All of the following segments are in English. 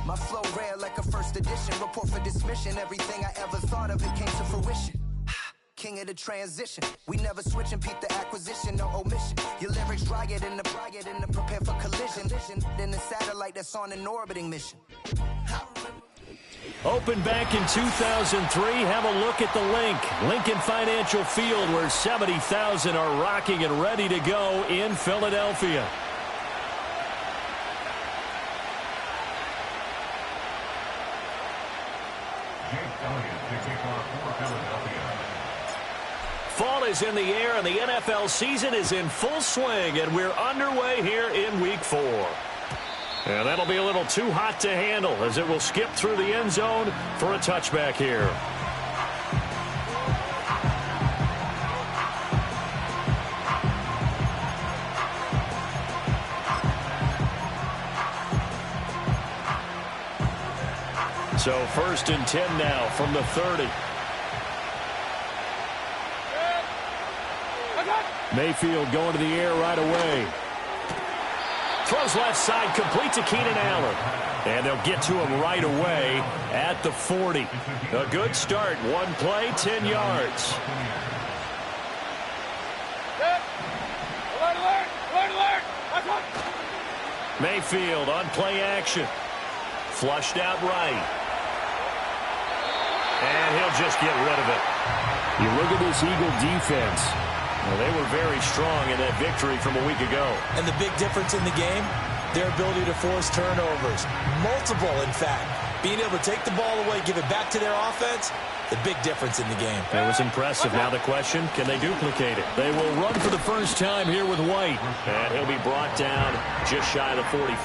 My flow rare like a first edition. Report for dismission. Everything I ever thought of, it came to fruition. King of the transition. We never switch and peep the acquisition, no omission. Your lyrics dry it in the prepare for collision. Then the satellite that's on an orbiting mission. Opened back in 2003. Have a look at the Lincoln Financial Field, where 70,000 are rocking and ready to go in Philadelphia. Fall is in the air, and the NFL season is in full swing, and we're underway here in Week 4. And that'll be a little too hot to handle, as it will skip through the end zone for a touchback here. So 1st and 10 now from the 30. Mayfield going to the air right away. Throws left side, complete to Keenan Allen. And they'll get to him right away at the 40. A good start. One play, 10 yards. Mayfield on play action. Flushed out right. And he'll just get rid of it. You look at this Eagle defense. Well, they were very strong in that victory from a week ago. And the big difference in the game, their ability to force turnovers. Multiple, in fact. Being able to take the ball away, give it back to their offense, the big difference in the game. It was impressive. Now the question, can they duplicate it? They will run for the first time here with White. And he'll be brought down just shy of the 45.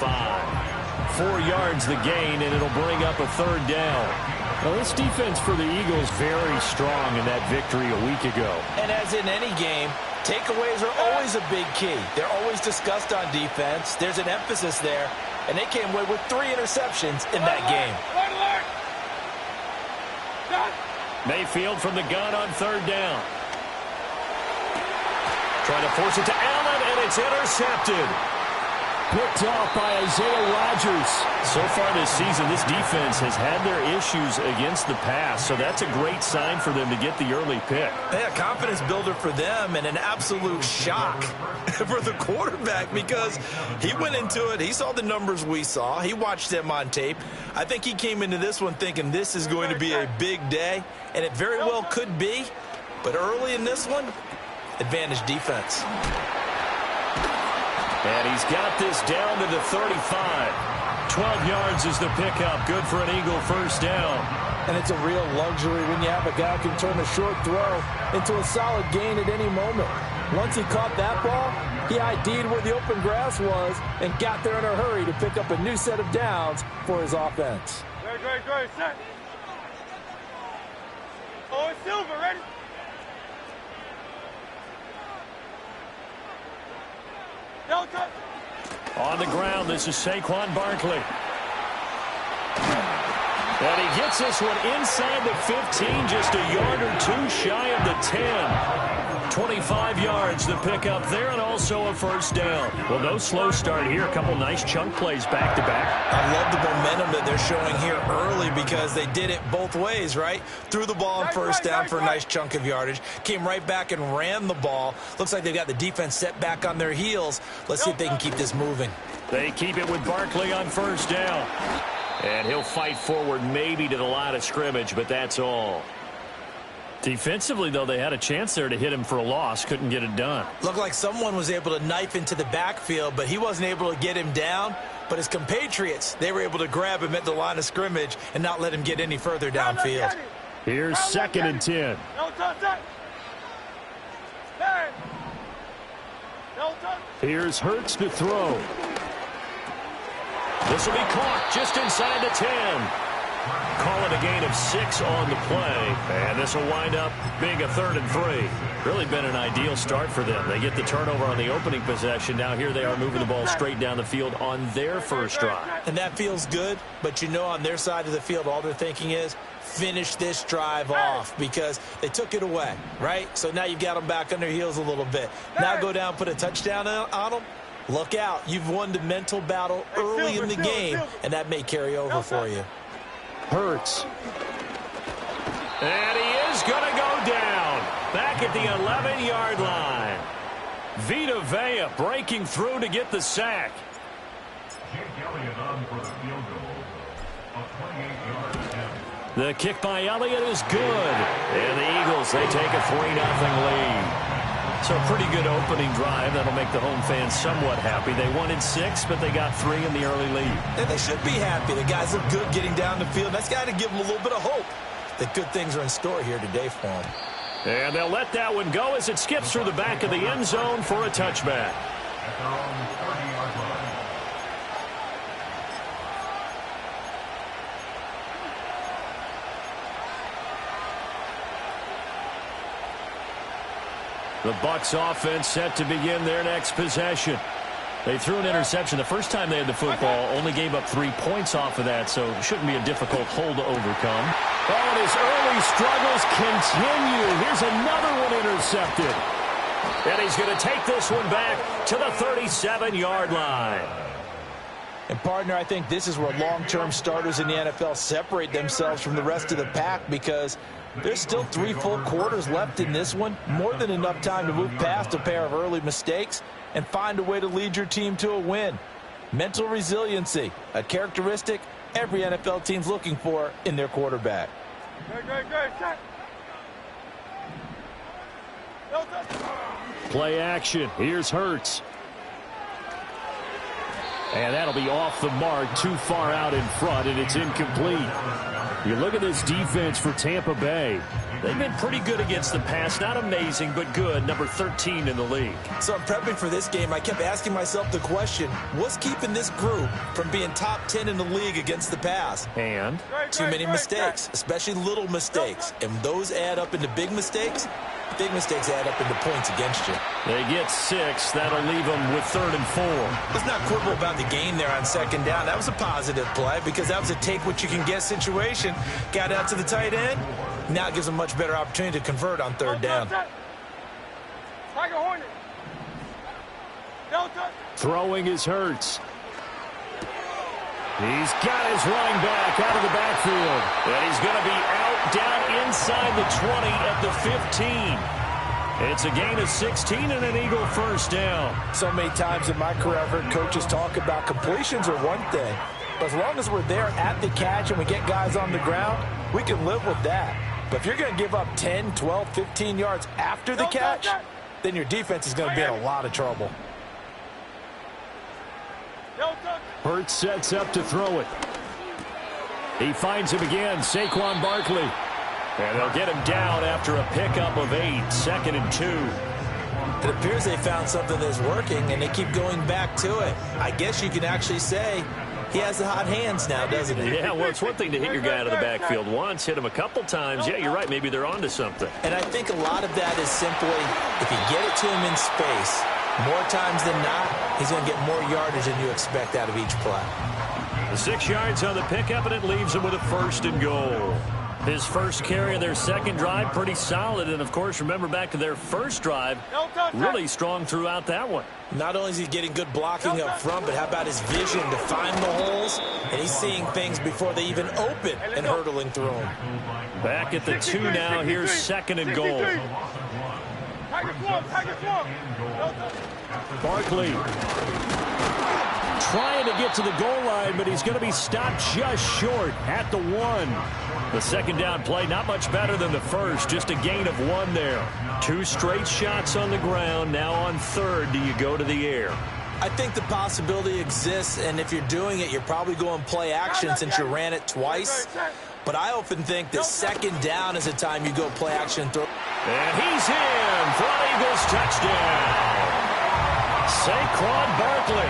4 yards the gain, and it'll bring up a 3rd down. Well, this defense for the Eagles very strong in that victory a week ago. And as in any game, takeaways are always a big key. They're always discussed on defense. There's an emphasis there, and they came away with 3 interceptions in that game. Mayfield from the gun on 3rd down. Trying to force it to Allen, and it's intercepted. Picked off by Isaiah Rodgers. So far this season, this defense has had their issues against the pass, so that's a great sign for them to get the early pick. Yeah, confidence builder for them, and an absolute shock for the quarterback, because he went into it, he saw the numbers we saw, he watched them on tape. I think he came into this one thinking this is going to be a big day, and it very well could be, but early in this one, advantage defense. And he's got this down to the 35. 12 yards is the pickup. Good for an Eagle first down. And it's a real luxury when you have a guy who can turn a short throw into a solid gain at any moment. Once he caught that ball, he ID'd where the open grass was and got there in a hurry to pick up a new set of downs for his offense. Great, set. Oh, it's Silver, ready? On the ground, this is Saquon Barkley. And he gets this one inside the 15, just a yard or 2 shy of the 10. 25 yards, the pickup there, and also a first down. Well, no slow start here. A couple nice chunk plays back-to-back. I love the momentum that they're showing here early, because they did it both ways, right? Threw the ball on first down for a nice chunk of yardage. Came right back and ran the ball. Looks like they've got the defense set back on their heels. Let's see if they can keep this moving. They keep it with Barkley on first down. And he'll fight forward maybe to the line of scrimmage, but that's all. Defensively, though, they had a chance there to hit him for a loss. Couldn't get it done. Looked like someone was able to knife into the backfield, but he wasn't able to get him down. But his compatriots, they were able to grab him at the line of scrimmage and not let him get any further downfield. Here's 2nd and 10. Here's Hurts to throw. This will be caught just inside the 10. Call it a gain of 6 on the play. And this will wind up being a 3rd and 3. Really been an ideal start for them. They get the turnover on the opening possession. Now here they are moving the ball straight down the field on their first drive. And that feels good, but you know on their side of the field, all they're thinking is finish this drive off, because they took it away, right? So now you've got them back on their heels a little bit. Now go down, put a touchdown on them. Look out. You've won the mental battle early in the game, and that may carry over for you. Hurts. And he is going to go down. Back at the 11-yard line. Vita Vea breaking through to get the sack. The kick by Elliott is good. And the Eagles, they take a 3-0 lead. So a pretty good opening drive. That'll make the home fans somewhat happy. They wanted 6, but they got 3 in the early lead. And they should be happy. The guys look good getting down the field. That's got to give them a little bit of hope that good things are in store here today for them. And they'll let that one go as it skips through the back of the end zone for a touchback. The Bucs offense set to begin their next possession. They threw an interception the first time they had the football, only gave up 3 points off of that, so it shouldn't be a difficult hole to overcome. Oh, and his early struggles continue. Here's another one intercepted. And he's going to take this one back to the 37-yard line. And, partner, I think this is where long-term starters in the NFL separate themselves from the rest of the pack because there's still 3 full quarters left in this one. More than enough time to move past a pair of early mistakes and find a way to lead your team to a win. Mental resiliency, a characteristic every NFL team's looking for in their quarterback. Play action. Here's Hurts. And that'll be off the mark, too far out in front, and it's incomplete. You look at this defense for Tampa Bay. They've been pretty good against the pass. Not amazing, but good. Number 13 in the league. So I'm prepping for this game. I kept asking myself the question, what's keeping this group from being top 10 in the league against the pass? And? Too many mistakes, especially little mistakes. And those add up into big mistakes. Big mistakes add up into points against you. They get 6. That'll leave them with 3rd and 4. Let's not quibble about the gain there on 2nd down. That was a positive play because that was a take-what-you-can-get situation. Got out to the tight end. Now it gives them a much better opportunity to convert on 3rd down. Throwing is Hurts. He's got his running back out of the backfield. And he's going to be out down inside the 20 at the 15. It's a gain of 16 and an Eagle 1st down. So many times in my career I've heard coaches talk about completions are one thing. But as long as we're there at the catch and we get guys on the ground, we can live with that. But if you're going to give up 10, 12, 15 yards after the catch, then your defense is going to be in a lot of trouble. Hurts sets up to throw it. He finds him again, Saquon Barkley. And they'll get him down after a pickup of 8, 2nd and 2. It appears they found something that's working, and they keep going back to it. I guess you can actually say he has the hot hands now, doesn't he? Yeah, well, it's one thing to hit your guy out of the backfield once, hit him a couple times. Yeah, you're right. Maybe they're onto something. And I think a lot of that is simply if you get it to him in space, more times than not, he's going to get more yardage than you expect out of each play. The 6 yards on the pickup, and it leaves him with a 1st and goal. His first carry of their 2nd drive, pretty solid. And, of course, remember back to their 1st drive, really strong throughout that one. Not only is he getting good blocking up front, but how about his vision to find the holes? And he's seeing things before they even open and hurtling through them. Back at the 2 now. Here's 2nd and goal. Barkley trying to get to the goal line, but he's going to be stopped just short at the 1. The 2nd down play, not much better than the first, just a gain of 1 there. 2 straight shots on the ground. Now on 3rd, do you go to the air? I think the possibility exists, and if you're doing it, you're probably going play action since you ran it twice. But I often think that 2nd down is the time you go play action. And he's in for an Eagles touchdown. Saquon Barkley.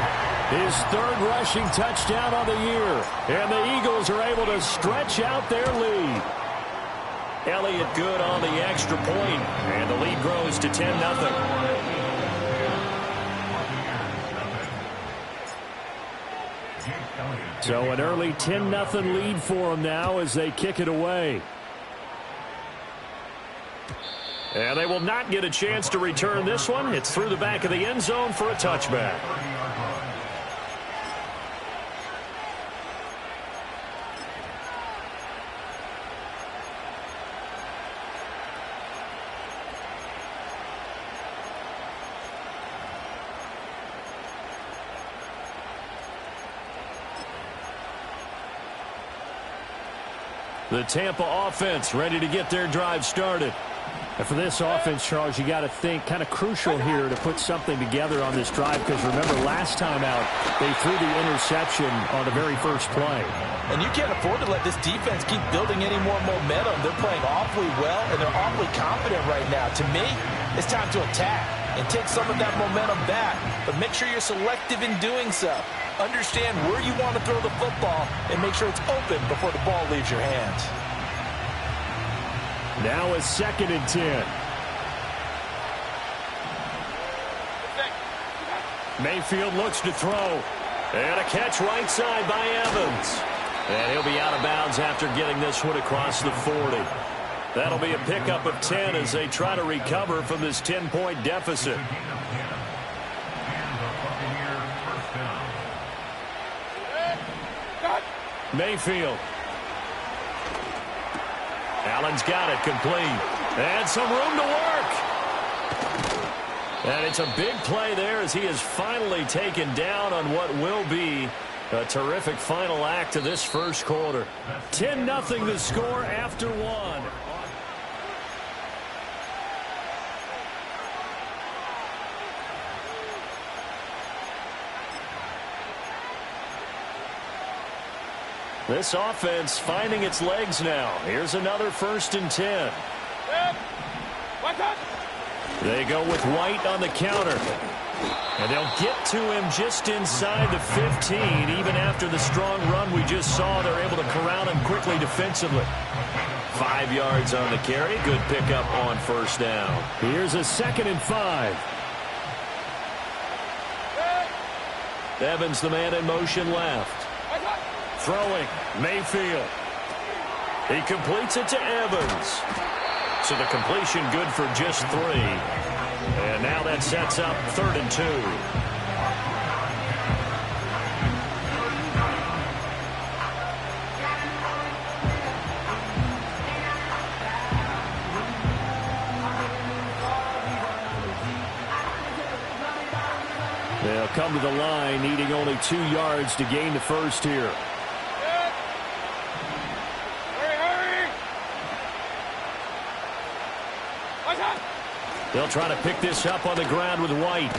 His 3rd rushing touchdown of the year. And the Eagles are able to stretch out their lead. Elliott good on the extra point. And the lead grows to 10-0. So an early 10-0 lead for them now as they kick it away. And they will not get a chance to return this one. It's through the back of the end zone for a touchback. The Tampa offense ready to get their drive started. And for this offense, Charles, you got to think kind of crucial here to put something together on this drive, because remember last time out they threw the interception on the very first play. And you can't afford to let this defense keep building any more momentum. They're playing awfully well, and they're awfully confident right now. To me, it's time to attack and take some of that momentum back. But make sure you're selective in doing so. Understand where you want to throw the football and make sure it's open before the ball leaves your hands. Now a 2nd and 10. Mayfield looks to throw. And a catch right side by Evans. And he'll be out of bounds after getting this one across the 40. That'll be a pickup of 10 as they try to recover from this 10-point deficit. Mayfield. Allen's got it complete. And some room to work. And it's a big play there as he is finally taken down on what will be a terrific final act of this first quarter. 10-0 the score after one. This offense finding its legs now. Here's another 1st and 10. They go with White on the counter. And they'll get to him just inside the 15. Even after the strong run we just saw, they're able to corral him quickly defensively. 5 yards on the carry. Good pickup on 1st down. Here's a 2nd and 5. Evans, the man in motion left. Throwing, Mayfield. He completes it to Evans. So the completion good for just 3. And now that sets up 3rd and 2. They'll come to the line, needing only 2 yards to gain the first here. They'll try to pick this up on the ground with White.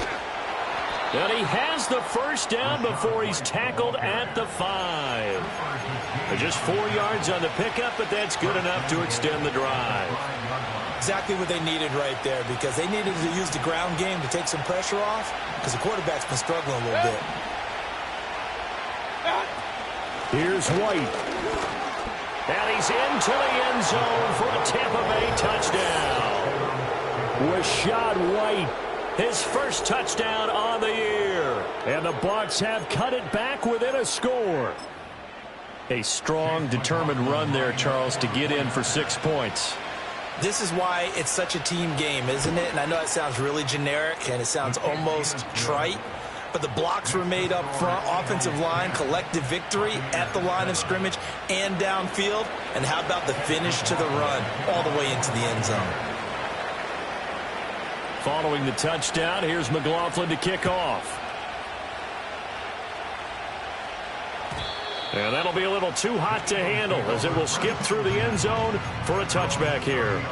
And he has the 1st down before he's tackled at the 5. Just 4 yards on the pickup, but that's good enough to extend the drive. Exactly what they needed right there, because they needed to use the ground game to take some pressure off, because the quarterback's been struggling a little bit. Here's White. And he's into the end zone for a Tampa Bay touchdown. Rashad White, his 1st touchdown on the year. And the Bucs have cut it back within a score. A strong, determined run there, Charles, to get in for 6 points. This is why it's such a team game, isn't it? And I know it sounds really generic and it sounds almost trite, but the blocks were made up front, offensive line, collective victory at the line of scrimmage and downfield. And how about the finish to the run all the way into the end zone? Following the touchdown, here's McLaughlin to kick off. And that'll be a little too hot to handle as it will skip through the end zone for a touchback here.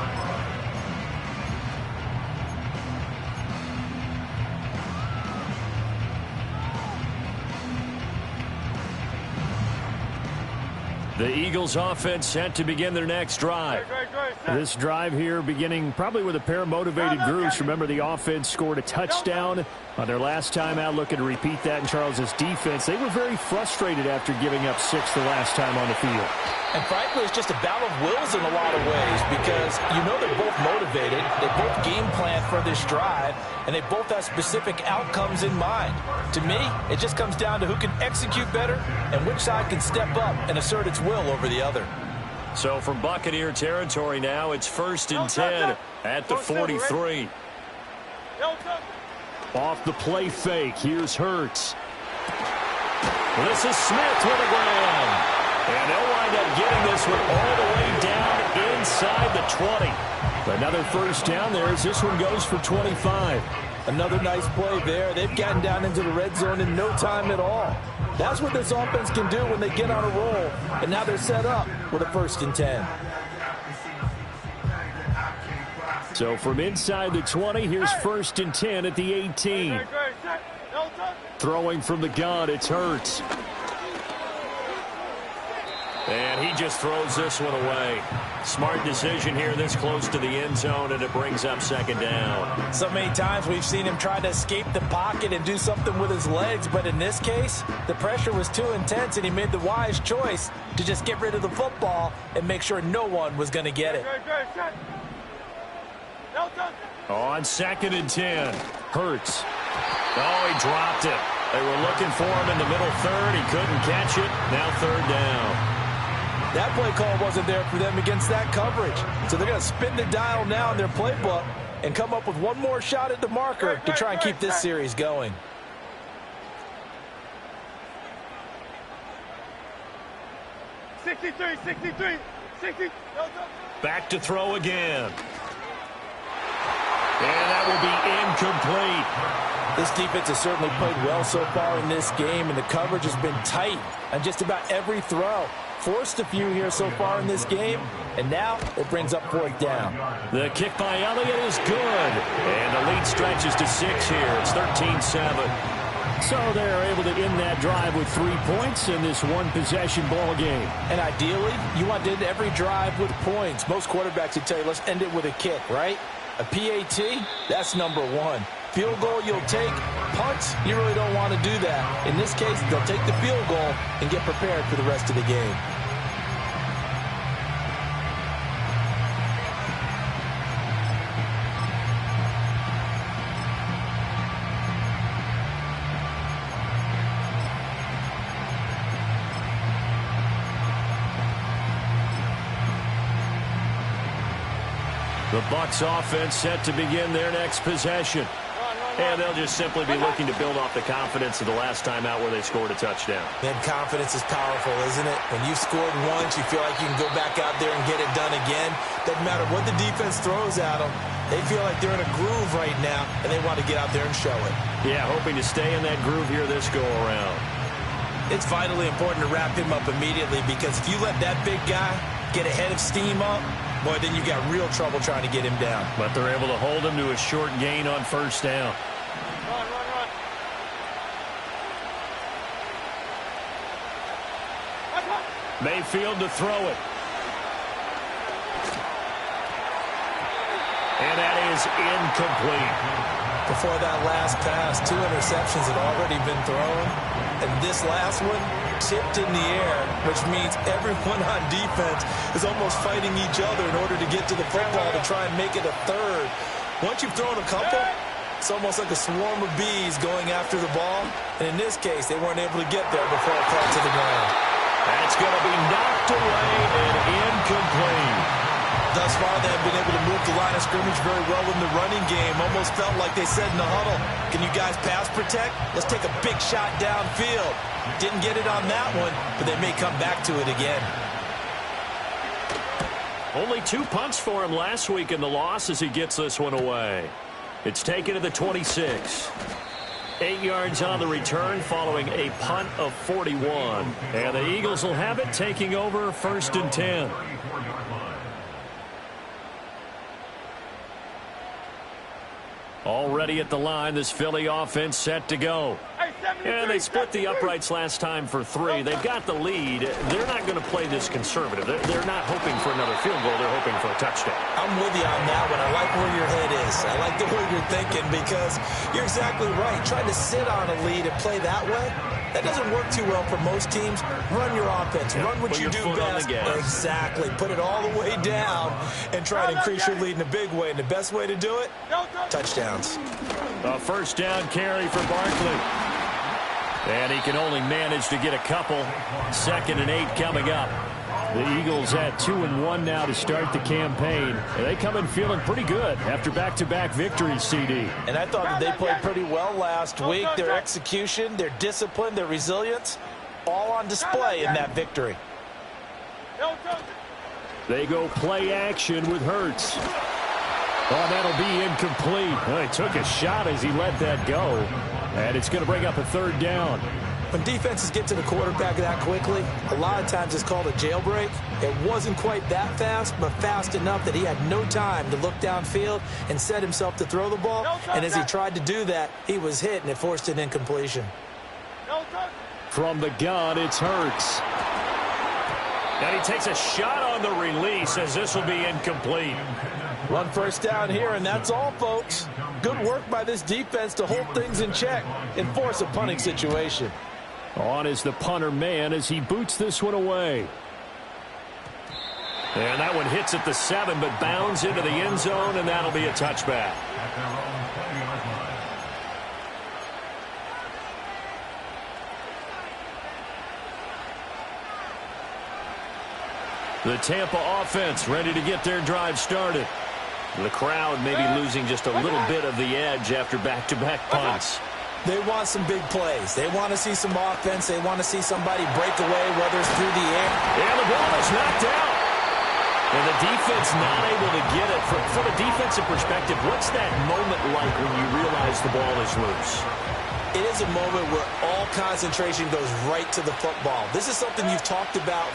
The Eagles offense set to begin their next drive. This drive here beginning probably with a pair of motivated groups. Remember, the offense scored a touchdown on their last time out. Looking to repeat that in Charles's defense. They were very frustrated after giving up 6 the last time on the field. And frankly, it's just a battle of wills in a lot of ways, because you know they're both motivated. They both game plan for this drive, and they both have specific outcomes in mind. To me, it just comes down to who can execute better and which side can step up and assert its will over the other. So from Buccaneer territory now, it's 1st and 10 at the 43. Off the play fake, here's Hurts. This is Smith with a grab. And they'll wind up getting this one all the way down inside the 20. Another 1st down there as this one goes for 25. Another nice play there. They've gotten down into the red zone in no time at all. That's what this offense can do when they get on a roll. And now they're set up with a 1st and 10. So from inside the 20, here's 1st and 10 at the 18. Throwing from the gun, it's Hurts. And he just throws this one away. Smart decision here this close to the end zone, and it brings up 2nd down. So many times we've seen him try to escape the pocket and do something with his legs, but in this case, the pressure was too intense, and he made the wise choice to just get rid of the football and make sure no one was going to get it. On 2nd and 10, Hurts. Oh, he dropped it. They were looking for him in the middle 3rd. He couldn't catch it. Now 3rd down. That play call wasn't there for them against that coverage. So they're going to spin the dial now in their playbook and come up with one more shot at the marker to try and keep this series going. Back to throw again. And that will be incomplete. This defense has certainly played well so far in this game, and the coverage has been tight on just about every throw. Forced a few here so far in this game, and now it brings up 4th down. The kick by Elliott is good, and the lead stretches to 6 here. It's 13-7. So they're able to end that drive with 3 points in this one-possession ball game. And ideally, you want to end every drive with points. Most quarterbacks would tell you, let's end it with a kick, right? A PAT, that's number 1. Field goal you'll take. Punts, you really don't want to do that. In this case, they'll take the field goal and get prepared for the rest of the game. The Bucs offense set to begin their next possession. And they'll just simply be looking to build off the confidence of the last time out where they scored a touchdown. And confidence is powerful, isn't it? When you've scored once, you feel like you can go back out there and get it done again. Doesn't matter what the defense throws at them. They feel like they're in a groove right now, and they want to get out there and show it. Yeah, hoping to stay in that groove here this go-around. It's vitally important to wrap him up immediately, because if you let that big guy get a head of steam up, boy, then you got real trouble trying to get him down. But they're able to hold him to a short gain on 1st down. Run. Mayfield to throw it. And that is incomplete. Before that last pass, 2 interceptions had already been thrown. And this last one tipped in the air, which means everyone on defense is almost fighting each other in order to get to the football to try and make it a 3rd. Once you've thrown a couple, it's almost like a swarm of bees going after the ball. And in this case, they weren't able to get there before it fell to the ground. That's going to be knocked away and incomplete. Thus far, they have been able to move the line of scrimmage very well in the running game. Almost felt like they said in the huddle, can you guys pass protect? Let's take a big shot downfield. Didn't get it on that one, but they may come back to it again. Only 2 punts for him last week in the loss as he gets this one away. It's taken to the 26. 8 yards on the return following a punt of 41. And the Eagles will have it, taking over 1st and 10. Already at the line, this Philly offense set to go. And they split the uprights last time for 3. They've got the lead. They're not going to play this conservative. They're not hoping for another field goal. They're hoping for a touchdown. I'm with you on that one. I like where your head is. I like the way you're thinking, because you're exactly right. Trying to sit on a lead and play that way, that doesn't work too well for most teams. Run your offense. Run what you do best. Exactly. Put it all the way down and try to increase your lead in a big way. And the best way to do it, touchdowns. A 1st down carry for Barkley. And he can only manage to get a couple. 2nd and 8 coming up. The Eagles at 2-1 now to start the campaign. And they come in feeling pretty good after back-to-back victories, CD. And I thought that they played pretty well last week. Their execution, their discipline, their resilience, all on display in that victory. They go play action with Hurts. Oh, that'll be incomplete. Well, he took a shot as he let that go. And it's going to bring up a third down. When defenses get to the quarterback that quickly, a lot of times it's called a jailbreak. It wasn't quite that fast, but fast enough that he had no time to look downfield and set himself to throw the ball. And as he tried to do that, he was hit, and it forced an incompletion. From the gun, it's Hurts. And he takes a shot on the release as this will be incomplete. 1 first down here, and that's all, folks. Good work by this defense to hold things in check and force a punting situation. On is the punter man as he boots this one away. And that one hits at the 7, but bounds into the end zone, and that'll be a touchback. The Tampa offense ready to get their drive started. The crowd maybe losing just a little bit of the edge after back-to-back punts. They want some big plays. They want to see some offense. They want to see somebody break away, whether it's through the air. And the ball is knocked out. And the defense not able to get it. From a defensive perspective, what's that moment like when you realize the ball is loose? It is a moment where all concentration goes right to the football. This is something you've talked about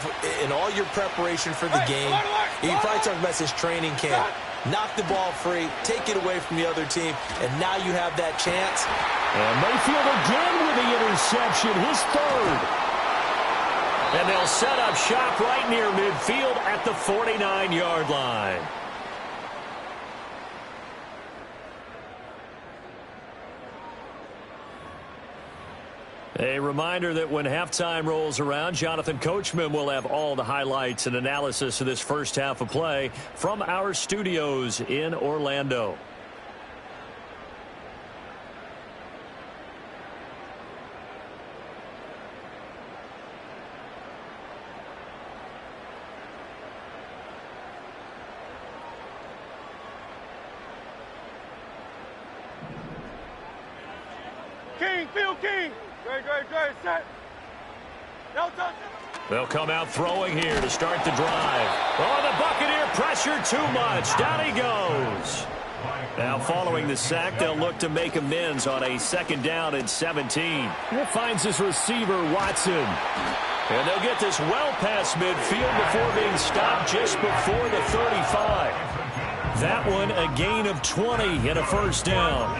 in all your preparation for the game. You probably talked about this training camp. Knock the ball free, take it away from the other team, and now you have that chance. And Mayfield again with the interception, his third. And they'll set up shop right near midfield at the 49-yard line. A reminder that when halftime rolls around, Jonathan Coachman will have all the highlights and analysis of this first half of play from our studios in Orlando. King, field king. Great, set. No touch. They'll come out throwing here to start the drive. Oh, the Buccaneer pressure too much. Down he goes. Now following the sack, they'll look to make amends on a 2nd down and 17. He finds his receiver, Watson. And they'll get this well past midfield before being stopped just before the 35. That one a gain of 20 and a first down.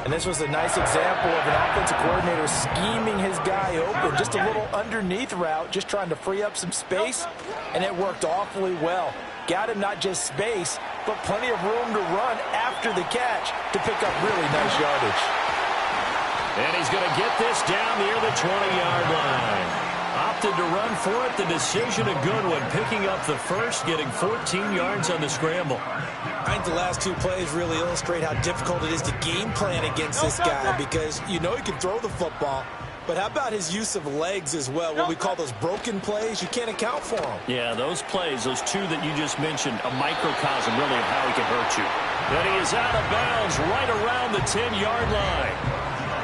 And this was a nice example of an offensive coordinator scheming his guy open. Just a little underneath route, just trying to free up some space, and it worked awfully well. Got him not just space, but plenty of room to run after the catch to pick up really nice yardage. And he's going to get this down near the 20-yard line. Opted to run for it. The decision a good one. Picking up the first, getting 14 yards on the scramble. I think the last 2 plays really illustrate how difficult it is to game plan against this guy, because you know he can throw the football, but how about his use of legs as well? What we call those broken plays, you can't account for them. Yeah, those plays, those 2 that you just mentioned, a microcosm really of how he can hurt you. Then he is out of bounds right around the 10-yard line.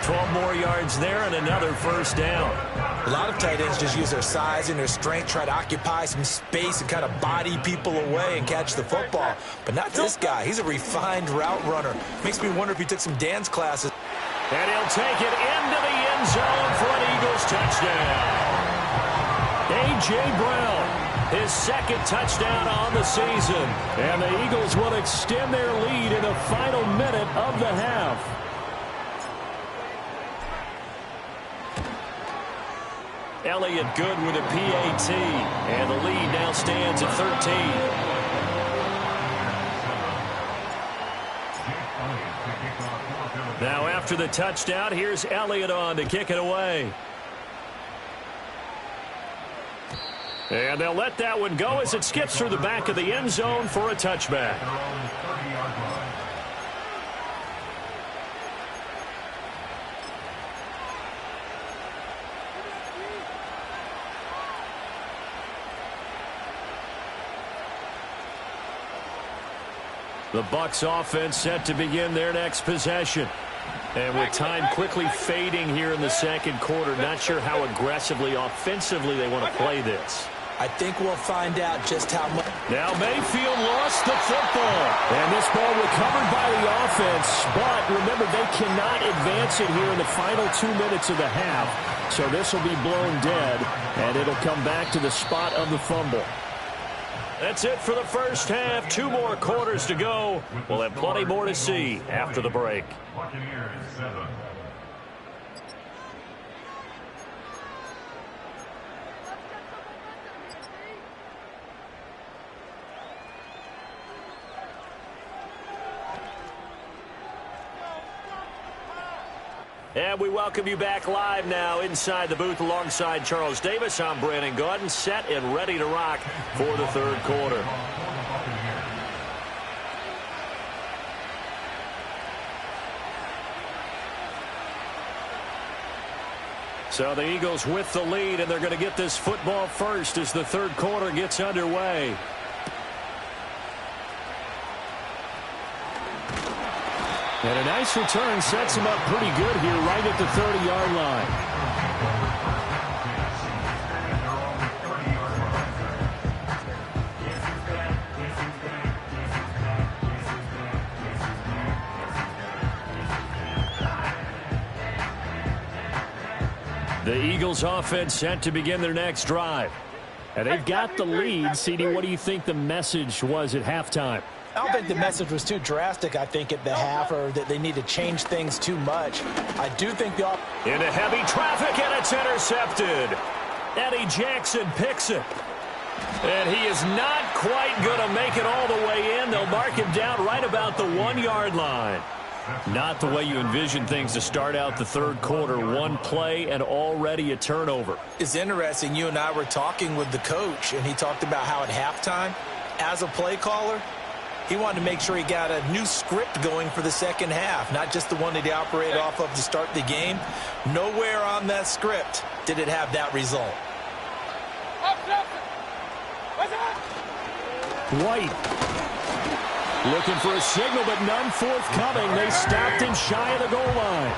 12 more yards there and another first down. A lot of tight ends just use their size and their strength, try to occupy some space and kind of body people away and catch the football. But not this guy. He's a refined route runner. Makes me wonder if he took some dance classes. And he'll take it into the end zone for an Eagles touchdown. A.J. Brown, his 2nd touchdown on the season. And the Eagles will extend their lead in the final minute of the half. Elliott good with a PAT. And the lead now stands at 13. Now after the touchdown, here's Elliott on to kick it away. And they'll let that one go as it skips through the back of the end zone for a touchback. The Bucs offense set to begin their next possession. And with time quickly fading here in the 2nd quarter, not sure how aggressively, offensively they want to play this. I think we'll find out just how much. Now Mayfield lost the football. And this ball recovered by the offense. But remember, they cannot advance it here in the final 2 minutes of the half. So this will be blown dead, and it'll come back to the spot of the fumble. That's it for the first half. 2 more quarters to go. We'll have plenty more to see after the break. Buccaneers 7. And we welcome you back live now inside the booth alongside Charles Davis. I'm Brandon Gaudin, set and ready to rock for the third quarter. So the Eagles with the lead, and they're going to get this football first as the third quarter gets underway. And a nice return sets him up pretty good here right at the 30-yard line. The Eagles offense set to begin their next drive. And they've got the lead. CD, what do you think the message was at halftime? I don't think the message was too drastic, I think, at the half, or that they need to change things too much. I do think the... Into heavy traffic, and it's intercepted. Eddie Jackson picks it. And he is not quite going to make it all the way in. They'll mark him down right about the 1-yard line. Not the way you envision things to start out the third quarter. One play and already a turnover. It's interesting. You and I were talking with the coach, and he talked about how at halftime, as a play caller, he wanted to make sure he got a new script going for the second half, not just the one that he operated off of to start the game. Nowhere on that script did it have that result. White looking for a signal, but none forthcoming. They stopped him shy of the goal line.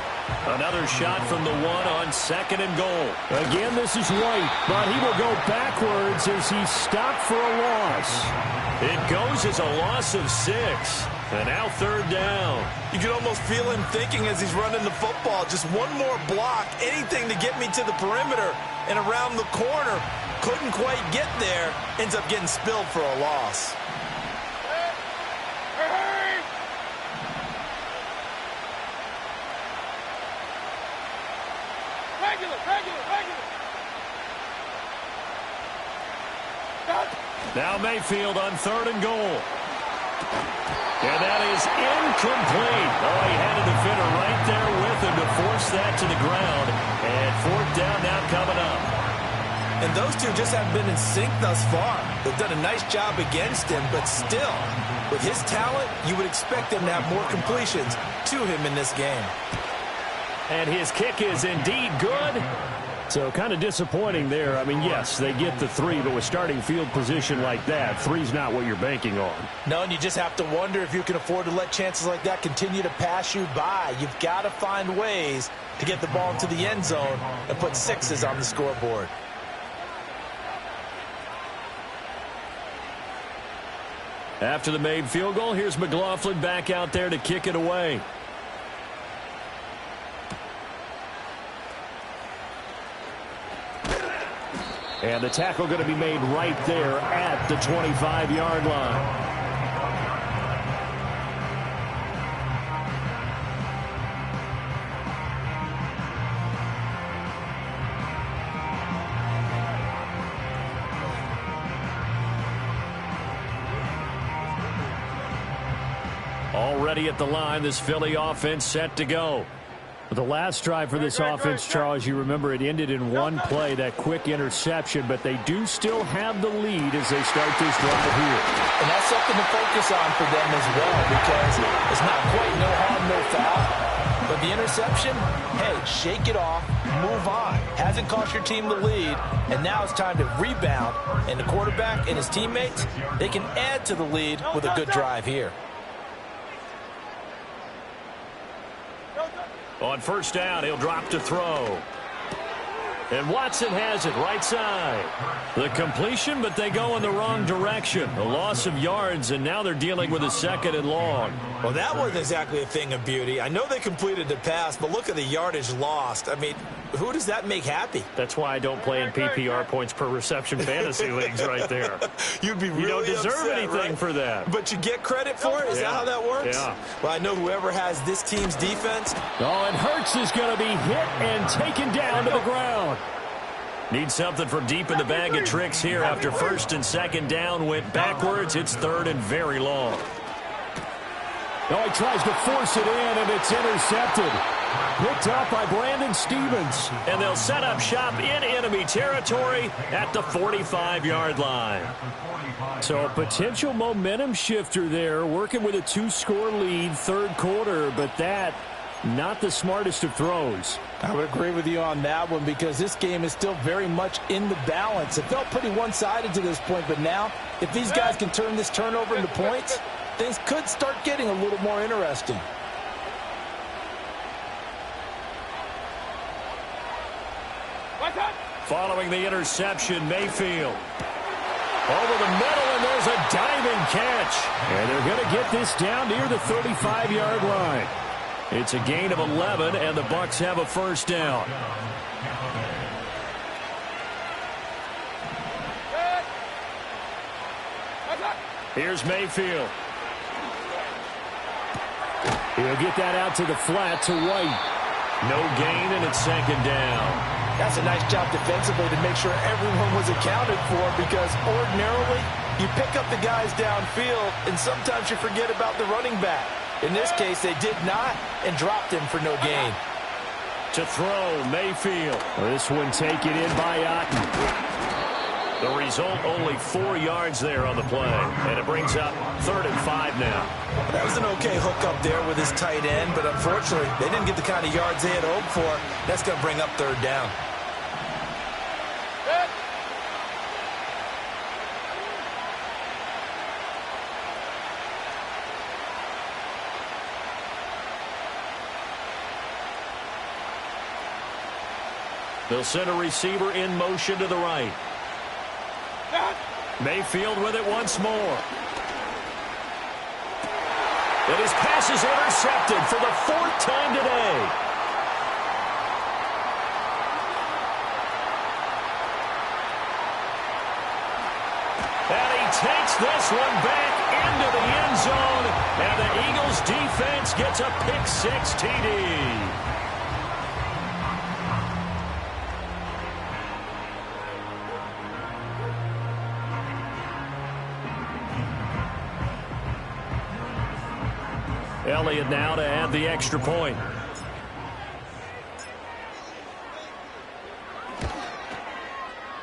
Another shot from the 1 on 2nd and goal. Again, this is White, but he will go backwards as he stopped for a loss. It goes as a loss of 6. And now third down. You can almost feel him thinking as he's running the football. Just one more block, anything to get me to the perimeter and around the corner. Couldn't quite get there. Ends up getting spilled for a loss. Now Mayfield on 3rd and goal. And that is incomplete. Oh, he had a defender right there with him to force that to the ground. And 4th down now coming up. And those two just haven't been in sync thus far. They've done a nice job against him, but still, with his talent, you would expect them to have more completions to him in this game. And his kick is indeed good. So kind of disappointing there. I mean, yes, they get the 3, but with starting field position like that, 3's not what you're banking on. No, and you just have to wonder if you can afford to let chances like that continue to pass you by. You've got to find ways to get the ball into the end zone and put 6s on the scoreboard. After the made field goal, here's McLaughlin back out there to kick it away. And the tackle going to be made right there at the 25-yard line. Already at the line, this Philly offense set to go. The last drive for this offense, Charles, you remember it ended in one play, that quick interception, but they do still have the lead as they start this drive here. And that's something to focus on for them as well, because it's not quite no harm, no foul. But the interception, hey, shake it off, move on. Hasn't cost your team the lead, and now it's time to rebound. And the quarterback and his teammates, they can add to the lead with a good drive here. On first down, he'll drop to throw. And Watson has it right side. The completion, but they go in the wrong direction. A loss of yards, and now they're dealing with a 2nd and long. Well, that wasn't exactly a thing of beauty. I know they completed the pass, but look at the yardage lost. I mean, who does that make happy? That's why I don't play in PPR points per reception fantasy leagues right there. You'd be really You don't deserve upset, anything right? for that. But you get credit for it? Is that how that works? Yeah. Well, I know whoever has this team's defense. Oh, and Hurts is going to be hit and taken down to the ground. Need something from deep in the bag of tricks here after 1st and 2nd down went backwards. It's 3rd and very long. Oh, he tries to force it in, and it's intercepted. Picked up by Brandon Stevens. And they'll set up shop in enemy territory at the 45-yard line. So a potential momentum shifter there, working with a 2-score lead, 3rd quarter, but that not the smartest of throws. I would agree with you on that one because this game is still very much in the balance. It felt pretty one-sided to this point, but now if these guys can turn this turnover into points, things could start getting a little more interesting. Following the interception, Mayfield. Over the middle, and there's a diving catch. And they're going to get this down near the 35-yard line. It's a gain of 11, and the Bucs have a 1st down. Here's Mayfield. He'll get that out to the flat to White. No gain, and it's 2nd down. That's a nice job defensively to make sure everyone was accounted for because ordinarily you pick up the guys downfield and sometimes you forget about the running back. In this case, they did not and dropped him for no gain. To throw, Mayfield. This one taken in by Otten. The result, only 4 yards there on the play. And it brings up 3rd and 5 now. That was an okay hook up there with his tight end, but unfortunately, they didn't get the kind of yards they had hoped for. That's going to bring up 3rd down. They'll send a receiver in motion to the right. Mayfield with it once more. And his pass is intercepted for the 4th time today. And he takes this one back into the end zone. And the Eagles defense gets a pick-6 TD. Elliott now to add the extra point.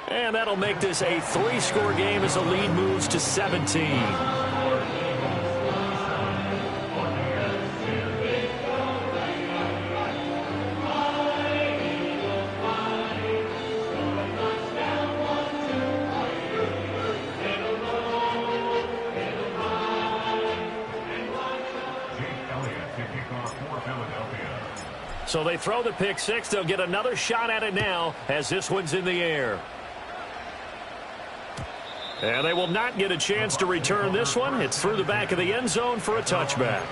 And that'll make this a 3-score game as the lead moves to 17. So they throw the pick-6. They'll get another shot at it now as this one's in the air. And they will not get a chance to return this one. It's through the back of the end zone for a touchback.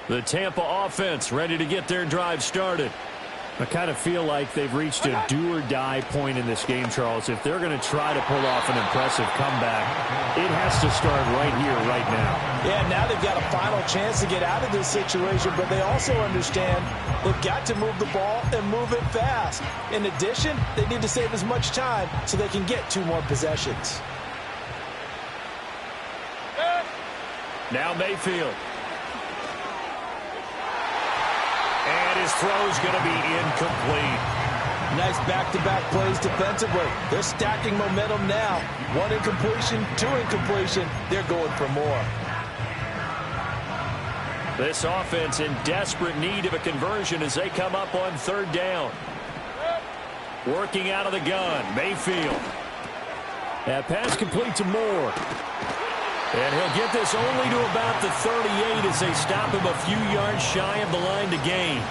The Tampa offense ready to get their drive started. I kind of feel like they've reached a do-or-die point in this game, Charles. If they're going to try to pull off an impressive comeback, it has to start right here, right now. Yeah, now they've got a final chance to get out of this situation, but they also understand they've got to move the ball and move it fast. In addition, they need to save as much time so they can get 2 more possessions. Now Mayfield. And his throw's going to be incomplete. Nice back-to-back plays defensively. They're stacking momentum now. 1 incompletion, 2 incompletion. They're going for more. This offense in desperate need of a conversion as they come up on third down. Working out of the gun, Mayfield. That pass complete to Moore. And he'll get this only to about the 38 as they stop him a few yards shy of the line to gain.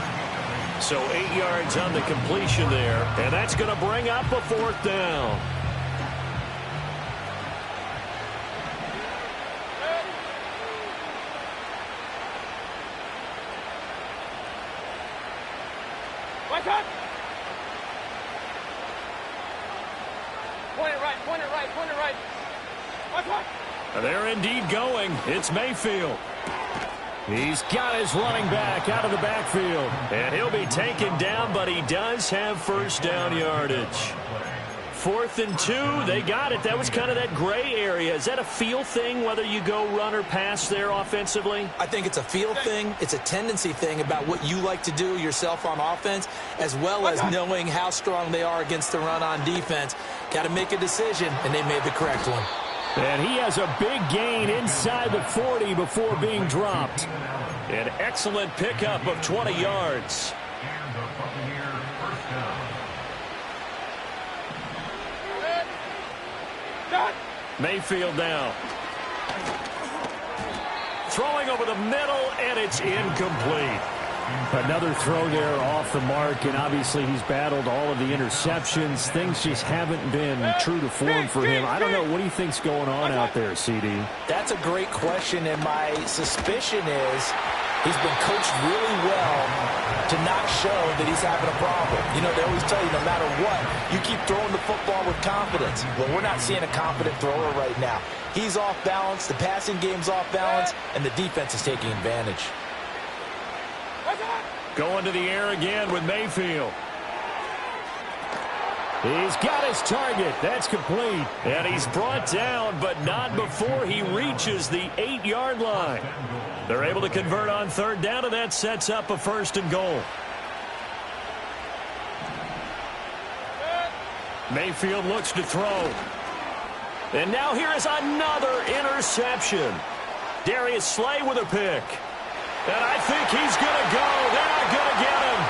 So 8 yards on the completion there. And that's going to bring up a fourth down. Point it right. They're indeed going. It's Mayfield. He's got his running back out of the backfield. And he'll be taken down, but he does have first down yardage. 4th and 2. They got it. That was kind of that gray area. Is that a feel thing, whether you go run or pass there offensively? I think it's a feel thing. It's a tendency thing about what you like to do yourself on offense, as well as knowing how strong they are against the run on defense. Got to make a decision, and they made the correct one. And he has a big gain inside the 40 before being dropped. An excellent pickup of 20 yards. Mayfield now. Throwing over the middle, and it's incomplete. Another throw there off the mark, and obviously he's battled all of the interceptions. Things just haven't been true to form for him. I don't know. What do you think's going on out there, CD? That's a great question, and my suspicion is he's been coached really well to not show that he's having a problem. You know, they always tell you no matter what, you keep throwing the football with confidence. Well, we're not seeing a confident thrower right now. He's off balance, the passing game's off balance, and the defense is taking advantage. Going to the air again with Mayfield. He's got his target. That's complete. And he's brought down, but not before he reaches the 8-yard line. They're able to convert on third down, and that sets up a 1st and goal. Mayfield looks to throw. And now here is another interception. Darius Slay with a pick. And I think he's going to go. They're not going to get him.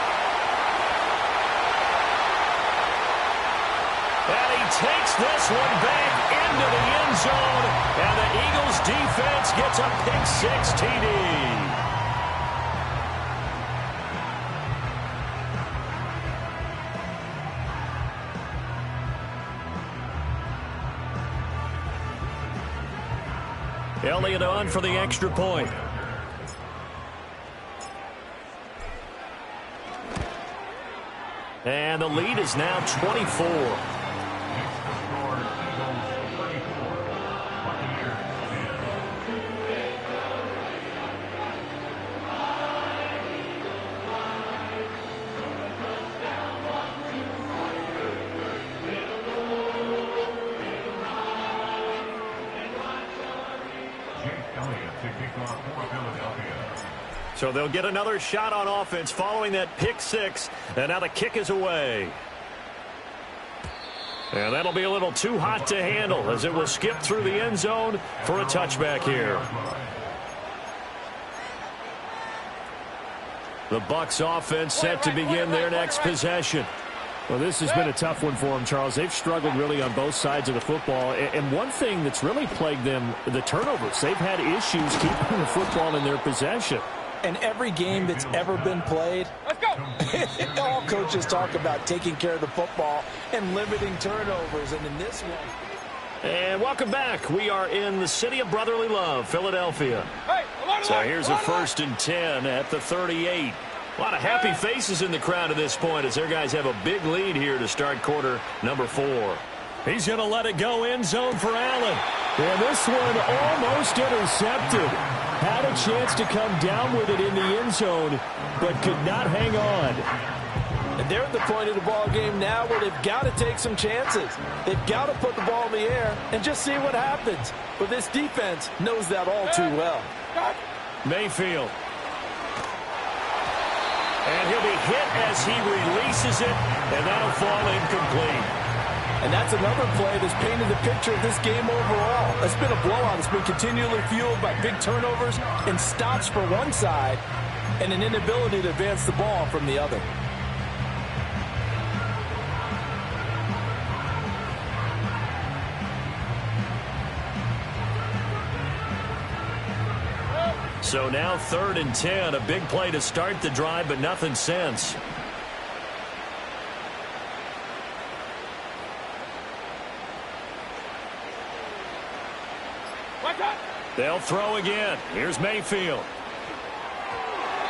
And he takes this one back into the end zone. And the Eagles defense gets a pick-6 TD. Elliott on for the extra point. And the lead is now 24. So they'll get another shot on offense following that pick-6, and now the kick is away. And that'll be a little too hot to handle as it will skip through the end zone for a touchback here. The Bucs offense set to begin their next possession. Well, this has been a tough one for them, Charles. They've struggled really on both sides of the football. And one thing that's really plagued them, the turnovers. They've had issues keeping the football in their possession. And every game that's ever been played, let's go. All coaches talk about taking care of the football and limiting turnovers. And in this one. And welcome back. We are in the city of brotherly love, Philadelphia. Hey, so here's a 1st and 10 at the 38. A lot of happy faces in the crowd at this point as their guys have a big lead here to start quarter number 4. He's going to let it go end zone for Allen. And this one almost intercepted. Had a chance to come down with it in the end zone, but could not hang on. And they're at the point of the ball game now where they've got to take some chances. They've got to put the ball in the air and just see what happens. But this defense knows that all too well. Mayfield. And he'll be hit as he releases it, and that'll fall incomplete. And that's another play that's painted the picture of this game overall. It's been a blowout. It's been continually fueled by big turnovers and stops for one side and an inability to advance the ball from the other. So now 3rd and 10. A big play to start the drive, but nothing since. They'll throw again. Here's Mayfield.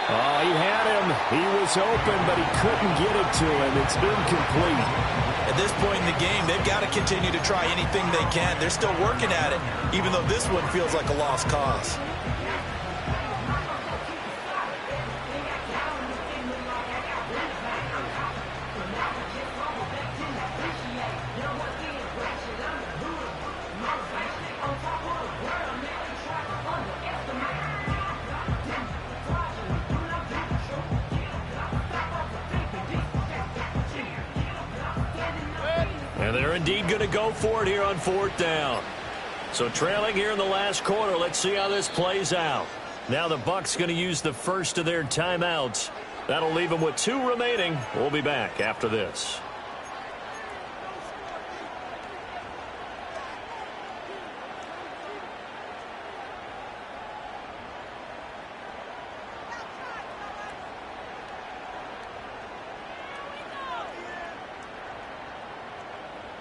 Oh, he had him. He was open, but he couldn't get it to him. It's incomplete. At this point in the game, they've got to continue to try anything they can. They're still working at it, even though this one feels like a lost cause. And they're indeed going to go for it here on 4th down. So trailing here in the last quarter. Let's see how this plays out. Now the Bucs going to use the first of their timeouts. That'll leave them with 2 remaining. We'll be back after this.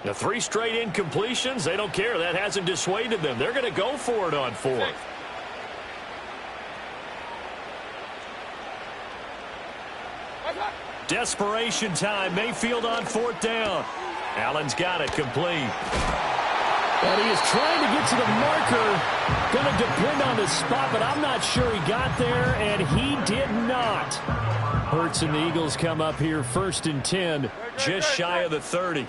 The 3 straight incompletions, they don't care. That hasn't dissuaded them. They're going to go for it on 4th. Desperation time. Mayfield on 4th down. Allen's got it complete. But he is trying to get to the marker. Going to depend on the spot, but I'm not sure he got there, and he did not. Hurts and the Eagles come up here 1st and 10. Just shy of the 30.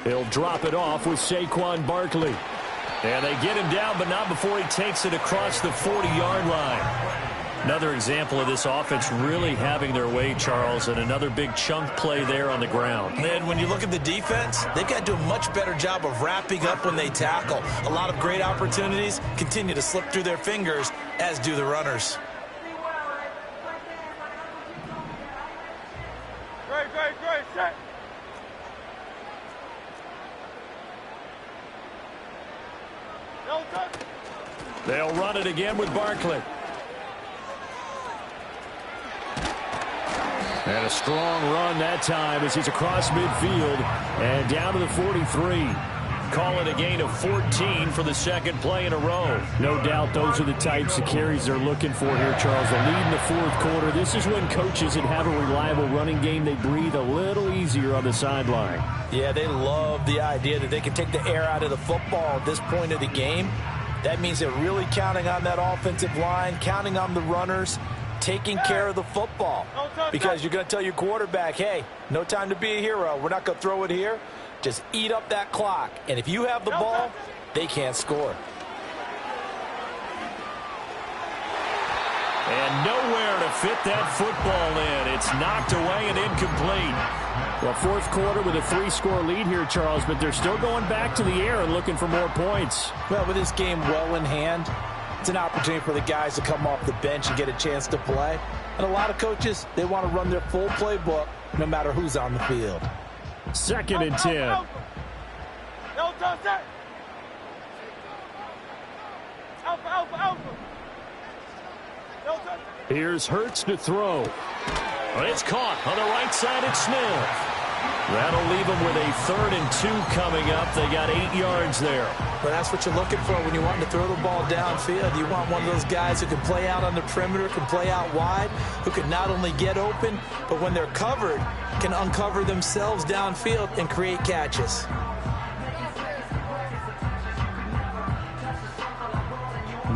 He'll drop it off with Saquon Barkley. And they get him down, but not before he takes it across the 40-yard line. Another example of this offense really having their way, Charles, and another big chunk play there on the ground. And when you look at the defense, they've got to do a much better job of wrapping up when they tackle. A lot of great opportunities continue to slip through their fingers, as do the runners. Great, set. They'll run it again with Barkley. And a strong run that time as he's across midfield and down to the 43. Call it a gain of 14 for the 2nd play in a row. No doubt those are the types of carries they're looking for here, Charles. The lead in the 4th quarter. This is when coaches that have a reliable running game, they breathe a little easier on the sideline. Yeah, they love the idea that they can take the air out of the football at this point of the game. That means they're really counting on that offensive line, counting on the runners, taking care of the football. Because you're going to tell your quarterback, hey, no time to be a hero. We're not going to throw it here. Just eat up that clock. And if you have the ball, they can't score. And nowhere to fit that football in. It's knocked away and incomplete. Well, 4th quarter with a 3-score lead here, Charles, but they're still going back to the air and looking for more points. Well, with this game well in hand, it's an opportunity for the guys to come off the bench and get a chance to play. And a lot of coaches, they want to run their full playbook no matter who's on the field. 2nd and 10. Alpha. Here's Hurts to throw. It's caught on the right side. It's Smith. That'll leave them with a 3rd and 2 coming up. They got 8 yards there. But that's what you're looking for when you want to throw the ball downfield. You want one of those guys who can play out on the perimeter, can play out wide, who can not only get open, but when they're covered, can uncover themselves downfield and create catches.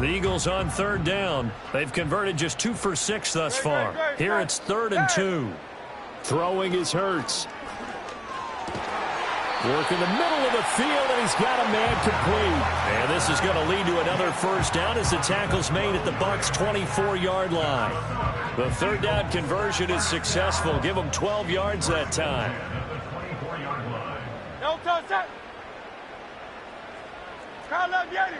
The Eagles on 3rd down. They've converted just 2 for 6 thus far. Here it's 3rd and 2. Throwing is Hurts. Work in the middle of the field, and he's got a man complete. And this is going to lead to another 1st down as the tackle's made at the Bucs' 24-yard line. The 3rd down conversion is successful. Give them 12 yards that time. set. Crowd left, Yeti.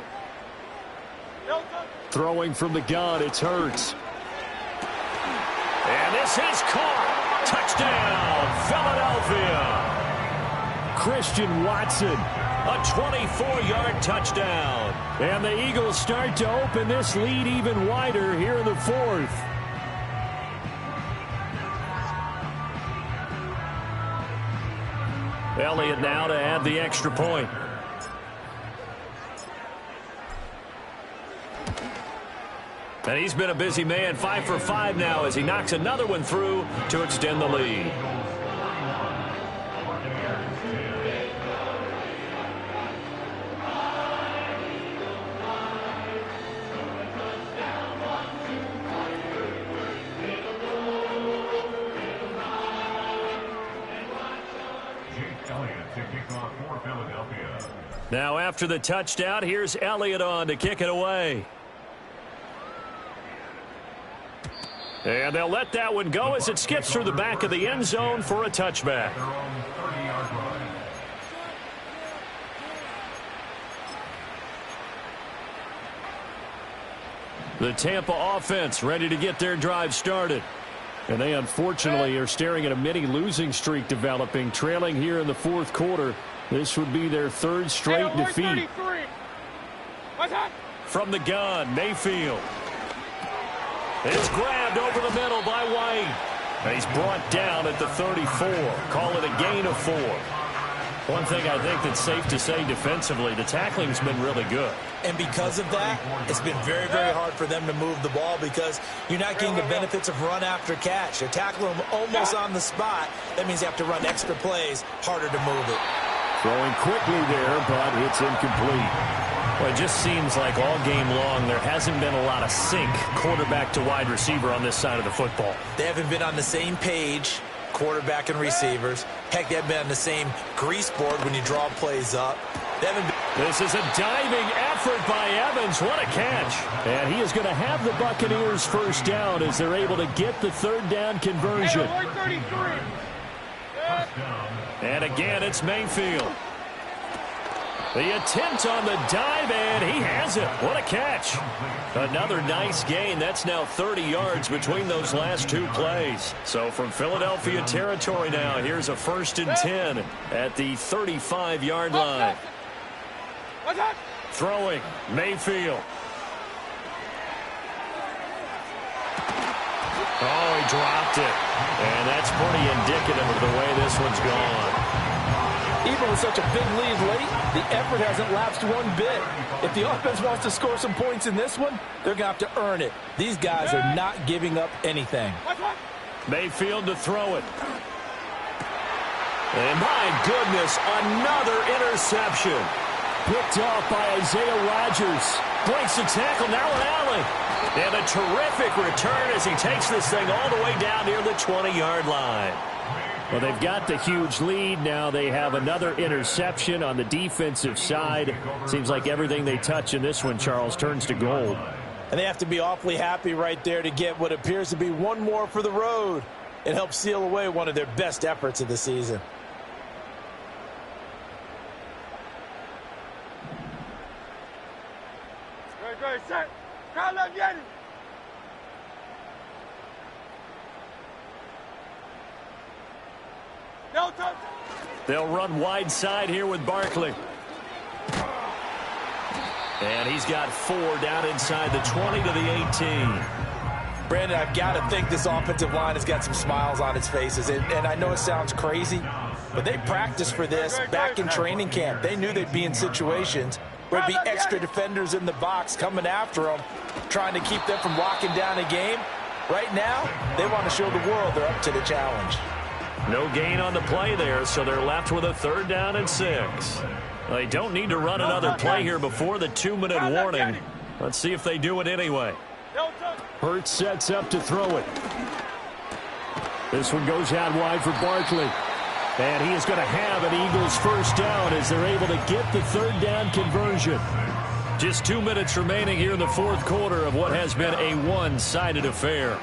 No touch. Throwing from the gun, it's Hurts. And this is caught. Touchdown, Philadelphia. Christian Watson, a 24-yard touchdown. And the Eagles start to open this lead even wider here in the fourth. Elliott now to add the extra point. And he's been a busy man, 5 for 5 now as he knocks another one through to extend the lead. Now after the touchdown, here's Elliott on to kick it away. And they'll let that one go as it skips through the back of the end zone for a touchback. The Tampa offense ready to get their drive started. And they unfortunately are staring at a mini losing streak developing, trailing here in the fourth quarter. This would be their third straight defeat. From the gun, Mayfield. It's grabbed over the middle by White. And he's brought down at the 34. Call it a gain of 4. One thing I think that's safe to say defensively, the tackling's been really good. And because of that, it's been very, very hard for them to move the ball because you're not getting the benefits of run after catch. You're tackling them almost on the spot. That means you have to run extra plays, harder to move it. Throwing quickly there, but it's incomplete. Well, it just seems like all game long there hasn't been a lot of sync quarterback to wide receiver on this side of the football. They haven't been on the same page, quarterback and receivers. Heck, they haven't been on the same grease board when you draw plays up. This is a diving effort by Evans. What a catch. And he is going to have the Buccaneers first down as they're able to get the third down conversion. And again, it's Mayfield. The attempt on the dive, and he has it. What a catch. Another nice gain. That's now 30 yards between those last two plays. So from Philadelphia territory now, here's a 1st and 10 at the 35-yard line. Throwing, Mayfield. Oh, he dropped it. And that's pretty indicative of the way this one's gone. Even with such a big lead late, the effort hasn't lapsed one bit. If the offense wants to score some points in this one, they're going to have to earn it. These guys are not giving up anything. Mayfield to throw it. And my goodness, another interception. Picked off by Isaiah Rodgers. Breaks the tackle, now an alley. And a terrific return as he takes this thing all the way down near the 20-yard line. Well, they've got the huge lead. Now they have another interception on the defensive side. Seems like everything they touch in this one, Charles, turns to gold. And they have to be awfully happy right there to get what appears to be one more for the road. It helps seal away one of their best efforts of the season. Great, set. Crowd left, Yeti. No touch. They'll run wide side here with Barkley. And he's got 4 down inside the 20 to the 18. Brandon, I've got to think this offensive line has got some smiles on its faces. And I know it sounds crazy, but they practiced for this back in training camp. They knew they'd be in situations where there'd be extra defenders in the box coming after them, trying to keep them from locking down a game. Right now, they want to show the world they're up to the challenge. No gain on the play there, so they're left with a 3rd down and 6. They don't need to run another play here before the 2-minute warning. Let's see if they do it anyway. Hurts sets up to throw it. This one goes out wide for Barkley. And he is going to have an Eagles first down as they're able to get the 3rd down conversion. Just 2 minutes remaining here in the fourth quarter of what has been a one-sided affair.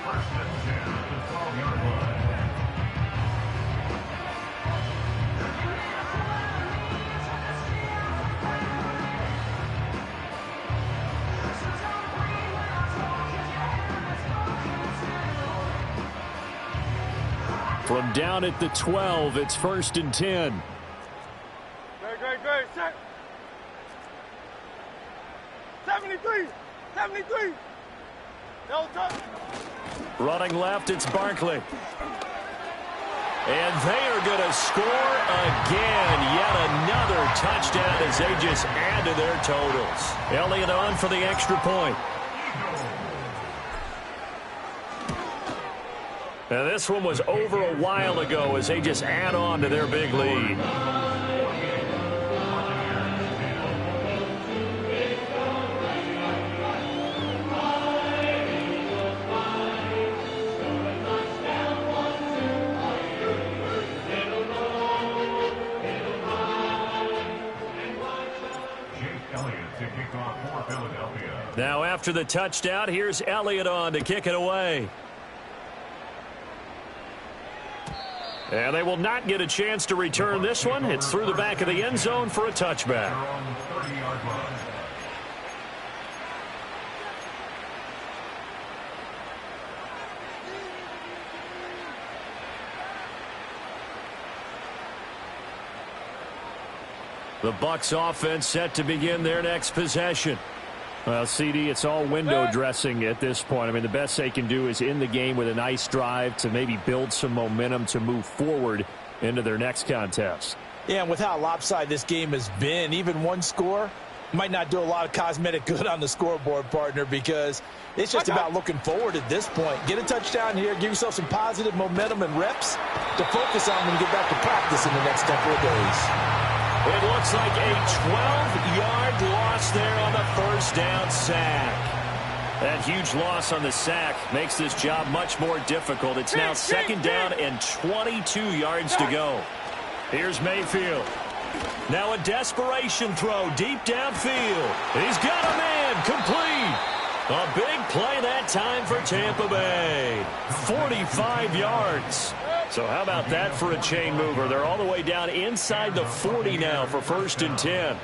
From down at the 12, it's 1st and 10. Great. Set. 73. No touch. Running left, it's Barkley. And they are going to score again. Yet another touchdown as they just add to their totals. Elliott on for the extra point. Now this one was over a while ago as they just add on to their big lead. Now after the touchdown, here's Elliott on to kick it away. And they will not get a chance to return this one. It's through the back of the end zone for a touchback. The Bucs offense set to begin their next possession. Well, CD, it's all window dressing at this point. I mean, the best they can do is end the game with a nice drive to maybe build some momentum to move forward into their next contest. Yeah, and with how lopsided this game has been, even one score might not do a lot of cosmetic good on the scoreboard, partner, because it's just about looking forward at this point. Get a touchdown here, give yourself some positive momentum and reps to focus on when you get back to practice in the next couple of days. It looks like a 12-yard loss there on the first down sack. That huge loss on the sack makes this job much more difficult. It's now 2nd down and 22 yards to go. Here's Mayfield. Now a desperation throw deep downfield. He's got a man complete. A big play that time for Tampa Bay. 45 yards. So how about that for a chain mover? They're all the way down inside the 40 now for 1st and 10.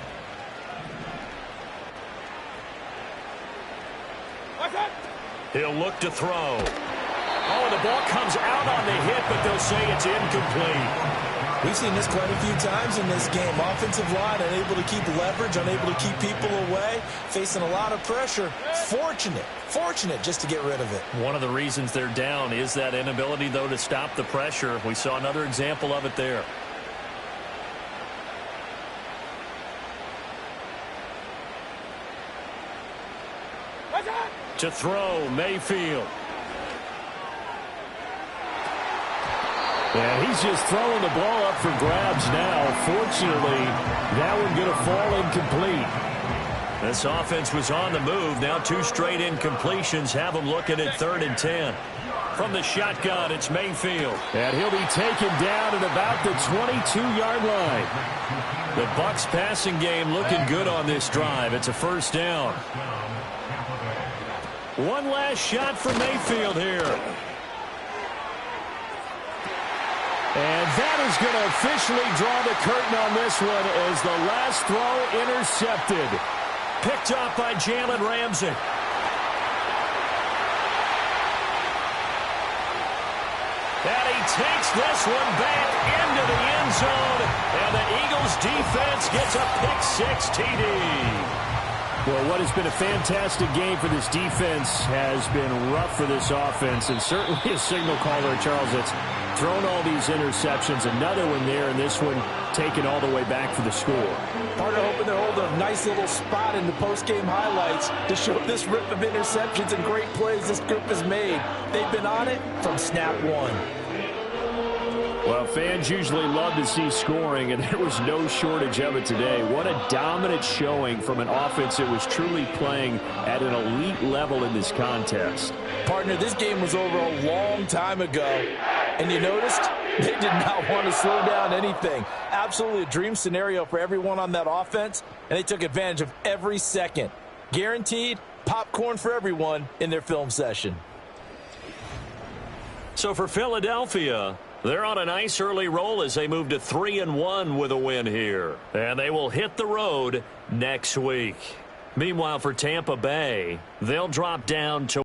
He'll look to throw. Oh, the ball comes out on the hit, but they'll say it's incomplete. We've seen this quite a few times in this game. Offensive line unable to keep leverage, unable to keep people away, facing a lot of pressure. Fortunate just to get rid of it. One of the reasons they're down is that inability, though, to stop the pressure. We saw another example of it there. To throw, Mayfield. And he's just throwing the ball up for grabs now. Fortunately, that one going to fall incomplete. This offense was on the move. Now 2 straight incompletions have them looking at 3rd and 10. From the shotgun, it's Mayfield. And he'll be taken down at about the 22-yard line. The Bucs passing game looking good on this drive. It's a 1st down. One last shot for Mayfield here. And that is going to officially draw the curtain on this one as the last throw intercepted. Picked up by Jalen Ramsey. And he takes this one back into the end zone. And the Eagles defense gets a pick-6 TD. Well, what has been a fantastic game for this defense has been rough for this offense, and certainly a signal caller, Charles, that's thrown all these interceptions. Another one there, and this one taken all the way back for the score. Partner hoping they're holding a nice little spot in the post-game highlights to show this rip of interceptions and great plays this group has made. They've been on it from snap one. Well, fans usually love to see scoring, and there was no shortage of it today. What a dominant showing from an offense that was truly playing at an elite level in this contest. Partner, this game was over a long time ago, and you noticed they did not want to slow down anything. Absolutely a dream scenario for everyone on that offense, and they took advantage of every second. Guaranteed popcorn for everyone in their film session. So for Philadelphia, they're on a nice early roll as they move to 3-1 with a win here. And they will hit the road next week. Meanwhile, for Tampa Bay, they'll drop down to